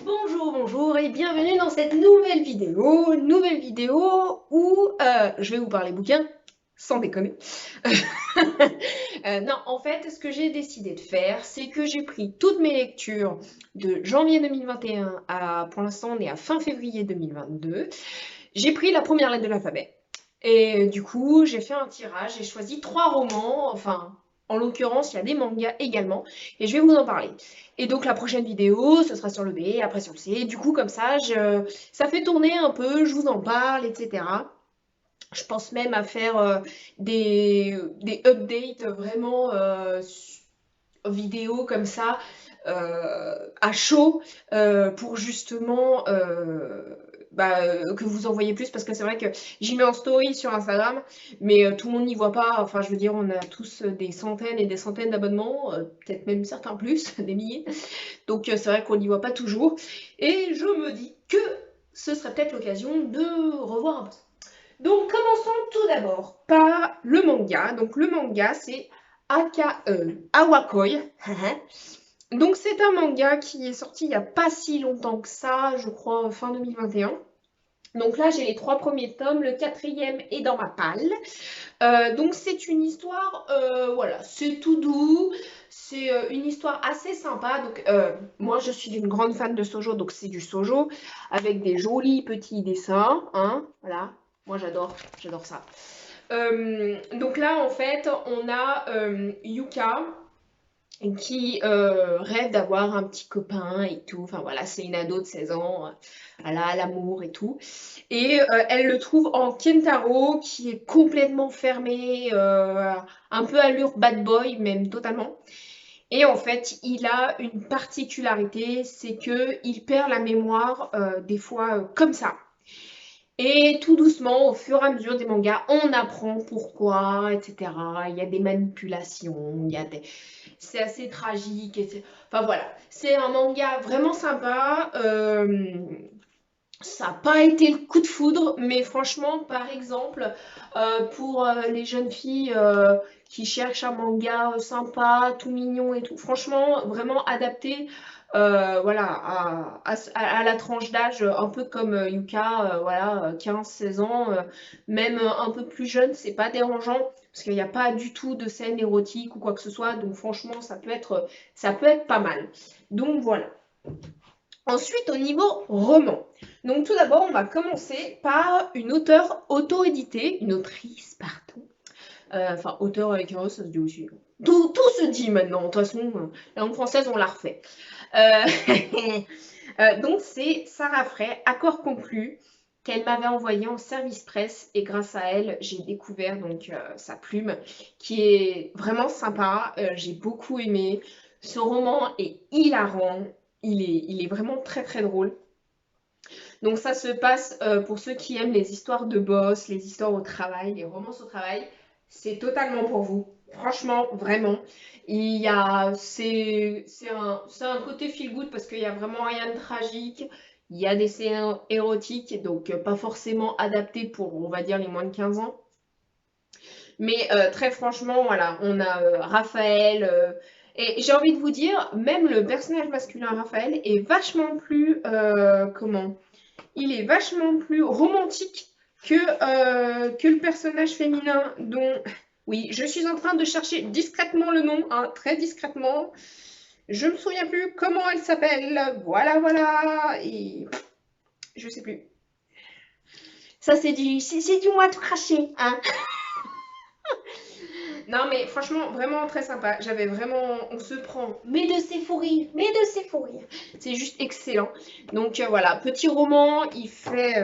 Bonjour, bonjour et bienvenue dans cette nouvelle vidéo où je vais vous parler bouquin, sans déconner. Non, en fait, ce que j'ai décidé de faire, c'est que j'ai pris toutes mes lectures de janvier 2021 à, pour l'instant, on est à fin février 2022. J'ai pris la première lettre de l'alphabet. Et du coup, j'ai fait un tirage, j'ai choisi 3 romans, enfin, en l'occurrence, il y a des mangas également, et je vais vous en parler. Et donc la prochaine vidéo, ce sera sur le B, après sur le C. Du coup, comme ça, ça fait tourner un peu, je vous en parle, etc. Je pense même à faire des updates vraiment vidéo comme ça, à chaud, pour justement que vous en voyez plus, parce que c'est vrai que j'y mets en story sur Instagram, mais tout le monde n'y voit pas. Enfin, je veux dire, on a tous des centaines et des centaines d'abonnements, peut-être même certains plus, des milliers. Donc c'est vrai qu'on n'y voit pas toujours. Et je me dis que ce serait peut-être l'occasion de revoir un peu ça. Donc commençons tout d'abord par le manga. Donc le manga c'est Awakoi. Donc c'est un manga qui est sorti il n'y a pas si longtemps que ça, je crois fin 2021. Donc là j'ai les 3 premiers tomes, le quatrième est dans ma palle. Donc c'est une histoire, voilà, c'est tout doux, c'est une histoire assez sympa. Donc moi je suis une grande fan de Shoujo, donc c'est du Shoujo avec des jolis petits dessins, hein, voilà. Moi j'adore ça. Donc là en fait on a Yuka qui rêve d'avoir un petit copain et tout. Enfin voilà, c'est une ado de 16 ans, elle a l'amour et tout. Et elle le trouve en Kentaro, qui est complètement fermé, un peu allure bad boy, même totalement. Et en fait, il a une particularité, c'est que il perd la mémoire des fois comme ça. Et tout doucement, au fur et à mesure des mangas, on apprend pourquoi, etc. Il y a des manipulations, c'est assez tragique. Enfin voilà, c'est un manga vraiment sympa. Ça n'a pas été le coup de foudre, mais franchement, par exemple, pour les jeunes filles qui cherchent un manga sympa, tout mignon et tout, franchement, vraiment adapté voilà, à la tranche d'âge, un peu comme Yuka, voilà, 15-16 ans, même un peu plus jeune, c'est pas dérangeant, parce qu'il n'y a pas du tout de scène érotique ou quoi que ce soit, donc franchement, ça peut être pas mal. Donc voilà. Ensuite, au niveau roman. Donc tout d'abord, on va commencer par une auteure auto-éditée, une autrice, pardon. Enfin, auteur avec un E, ça se dit aussi. Tout se dit maintenant, de toute façon, la langue française, on la refait. Euh, donc c'est Sarah Frey, Accord conclu, qu'elle m'avait envoyé en service presse, et grâce à elle, j'ai découvert donc sa plume, qui est vraiment sympa. J'ai beaucoup aimé. Ce roman est hilarant. Il est vraiment très très drôle. Donc ça se passe, pour ceux qui aiment les histoires de boss, les histoires au travail, les romances au travail, c'est totalement pour vous. Franchement, vraiment. C'est un côté feel good parce qu'il n'y a vraiment rien de tragique. Il y a des scènes érotiques, donc pas forcément adaptées pour, on va dire, les moins de 15 ans. Mais très franchement, voilà, on a Raphaël. Et j'ai envie de vous dire, même le personnage masculin Raphaël est vachement plus, comment? Il est vachement plus romantique que le personnage féminin dont... Oui, je suis en train de chercher discrètement le nom, hein, très discrètement. Je me souviens plus comment elle s'appelle. Voilà, voilà. Et je sais plus. Ça, c'est du moi tout craché, hein. Non, mais franchement, vraiment très sympa. J'avais vraiment, on se prend, mais de ses fous rires, mais de ses fous rires. C'est juste excellent. Donc voilà, petit roman, il fait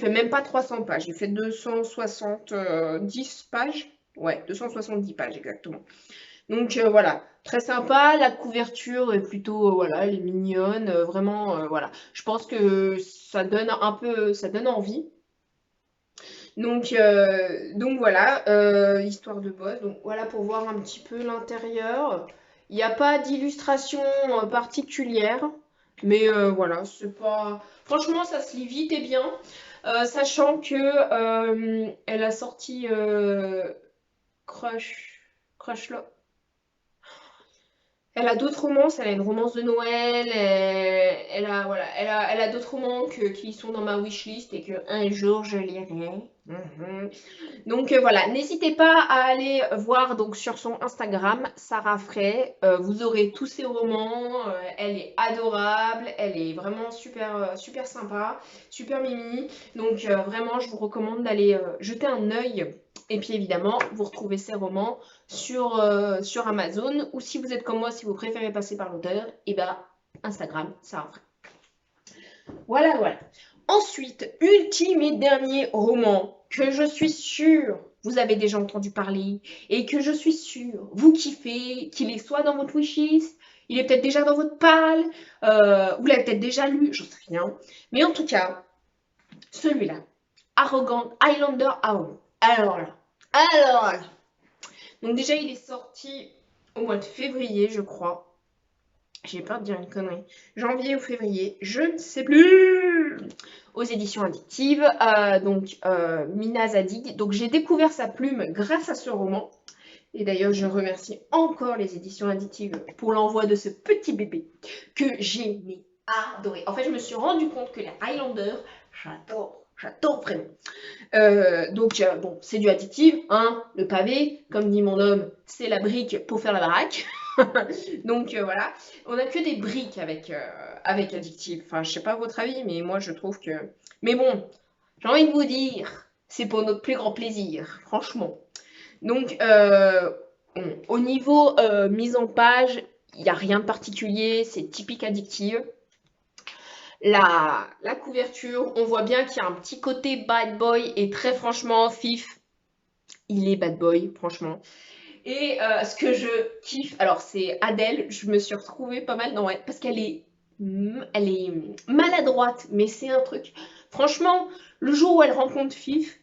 même pas 300 pages, il fait 270 pages. Ouais, 270 pages exactement. Donc voilà, très sympa, la couverture est plutôt, voilà, elle est mignonne, vraiment, voilà. Je pense que ça donne un peu, ça donne envie. Donc voilà, histoire de boss. Donc voilà pour voir un petit peu l'intérieur. Il n'y a pas d'illustration particulière, mais voilà, c'est pas. Franchement, ça se lit vite et bien, sachant que elle a sorti Crush, Crush Love. Elle a d'autres romances, elle a une romance de Noël, elle a, voilà, elle a d'autres romans qui sont dans ma wishlist et que un jour je lirai. Mhm. Donc voilà, n'hésitez pas à aller voir donc sur son Instagram, Sarah Frey. Vous aurez tous ses romans. Elle est adorable, elle est vraiment super super sympa, super mimi. Donc vraiment, je vous recommande d'aller jeter un œil. Et puis évidemment, vous retrouvez ses romans sur Amazon. Ou si vous êtes comme moi, si vous préférez passer par l'auteur, et ben Instagram, Sarah Frey. Voilà, voilà. Ensuite, ultime et dernier roman que je suis sûre vous avez déjà entendu parler et que je suis sûre vous kiffez, qu'il est soit dans votre wishlist, il est peut-être déjà dans votre pile, vous l'avez peut-être déjà lu, j'en sais rien. Mais en tout cas, celui-là, Arrogant Highlander Hound. Alors là. Donc déjà, il est sorti au mois de février, je crois. J'ai peur de dire une connerie. Janvier ou février, je ne sais plus. Aux éditions addictives, Mina Zadig. Donc j'ai découvert sa plume grâce à ce roman. Et d'ailleurs, je remercie encore les éditions addictives pour l'envoi de ce petit bébé que j'ai adoré. En fait, je me suis rendu compte que les Highlanders, j'adore vraiment. Bon, c'est du addictif, hein, le pavé, comme dit mon homme, c'est la brique pour faire la baraque. Donc voilà, on a que des briques avec addictif. Enfin, je sais pas votre avis, mais moi je trouve que. Mais bon, j'ai envie de vous dire, c'est pour notre plus grand plaisir, franchement. Donc, au niveau mise en page, il n'y a rien de particulier, c'est typique addictive. La couverture, on voit bien qu'il y a un petit côté bad boy et très franchement, Fif, il est bad boy, franchement. Et ce que je kiffe, alors c'est Adèle, je me suis retrouvée pas mal dans elle, parce elle est maladroite, mais c'est un truc. Franchement, le jour où elle rencontre Fif,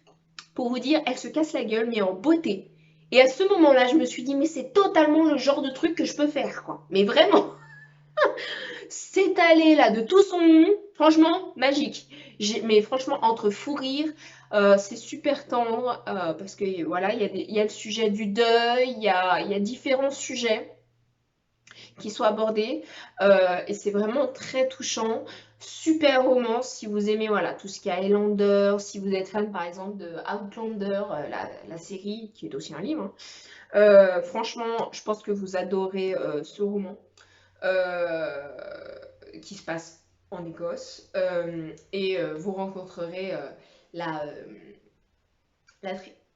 pour vous dire, elle se casse la gueule, mais en beauté. Et à ce moment-là, je me suis dit, mais c'est totalement le genre de truc que je peux faire, quoi. Mais vraiment, s'étaler là de tout son nom, franchement, magique. Mais franchement, entre fou rire, c'est super tendre, parce que voilà, il y a le sujet du deuil, il y a différents sujets qui sont abordés, et c'est vraiment très touchant. Super romance si vous aimez voilà, tout ce qui est Highlander, si vous êtes fan par exemple de Outlander, la série qui est aussi un livre, hein. Franchement, je pense que vous adorez ce roman qui se passe en Écosse, et vous rencontrerez la, la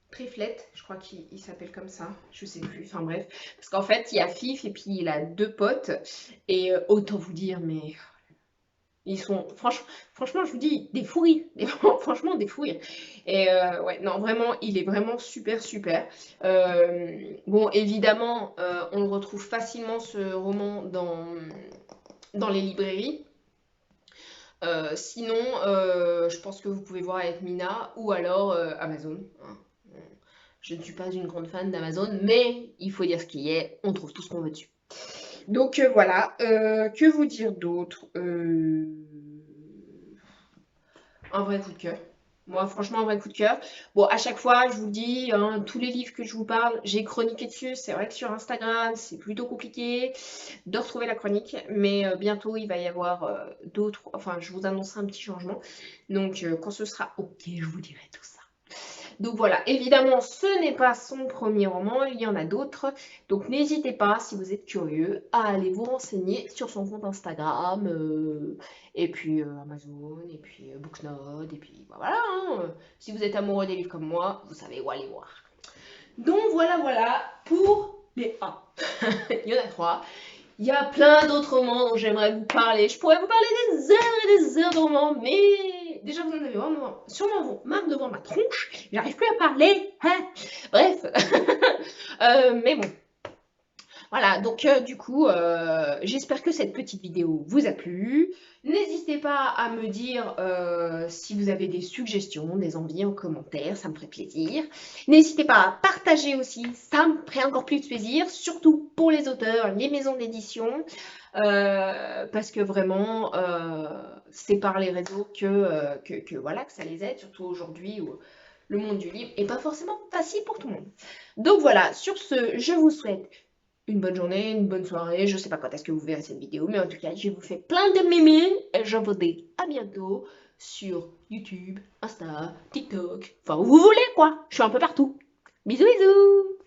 Triflette, je crois qu'il s'appelle comme ça, je sais plus, enfin bref, parce qu'en fait il y a Fif et puis il a deux potes, et autant vous dire, mais ils sont, franchement, je vous dis, des fous rires. Franchement, des fous rires. Et ouais, non, vraiment, il est vraiment super, super. Bon, évidemment, on le retrouve facilement, ce roman, dans les librairies. Sinon, je pense que vous pouvez voir avec Mina ou alors Amazon, hein. Je ne suis pas une grande fan d'Amazon, mais il faut dire ce qui est, on trouve tout ce qu'on veut dessus. Donc voilà, que vous dire d'autre? Un vrai coup de cœur. Moi, franchement, un vrai coup de cœur. Bon, à chaque fois, je vous dis, hein, tous les livres que je vous parle, j'ai chroniqué dessus. C'est vrai que sur Instagram, c'est plutôt compliqué de retrouver la chronique. Mais bientôt, il va y avoir d'autres. Enfin, je vous annoncerai un petit changement. Donc, quand ce sera OK, je vous dirai tout ça. Donc voilà, évidemment, ce n'est pas son premier roman, il y en a d'autres. Donc n'hésitez pas, si vous êtes curieux, à aller vous renseigner sur son compte Instagram, et puis Amazon, et puis Booknode, et puis bah, voilà, hein. Si vous êtes amoureux des livres comme moi, vous savez où aller voir. Donc voilà, voilà, pour les A. Il y en a 3. Il y a plein d'autres romans dont j'aimerais vous parler. Je pourrais vous parler des heures et des heures de romans, mais déjà vous en avez vraiment sûrement marre de voir ma tronche. J'arrive plus à parler, hein. Bref, mais bon. Voilà, donc du coup, j'espère que cette petite vidéo vous a plu. N'hésitez pas à me dire si vous avez des suggestions, des envies en commentaire, ça me ferait plaisir. N'hésitez pas à partager aussi, ça me ferait encore plus plaisir, surtout pour les auteurs, les maisons d'édition, parce que vraiment, c'est par les réseaux voilà, que ça les aide, surtout aujourd'hui où le monde du livre n'est pas forcément facile pour tout le monde. Donc voilà, sur ce, je vous souhaite une bonne journée, une bonne soirée. Je sais pas quand est-ce que vous verrez cette vidéo, mais en tout cas, je vous fais plein de mémés et je vous dis à bientôt sur YouTube, Insta, TikTok, enfin où vous voulez quoi. Je suis un peu partout. Bisous bisous.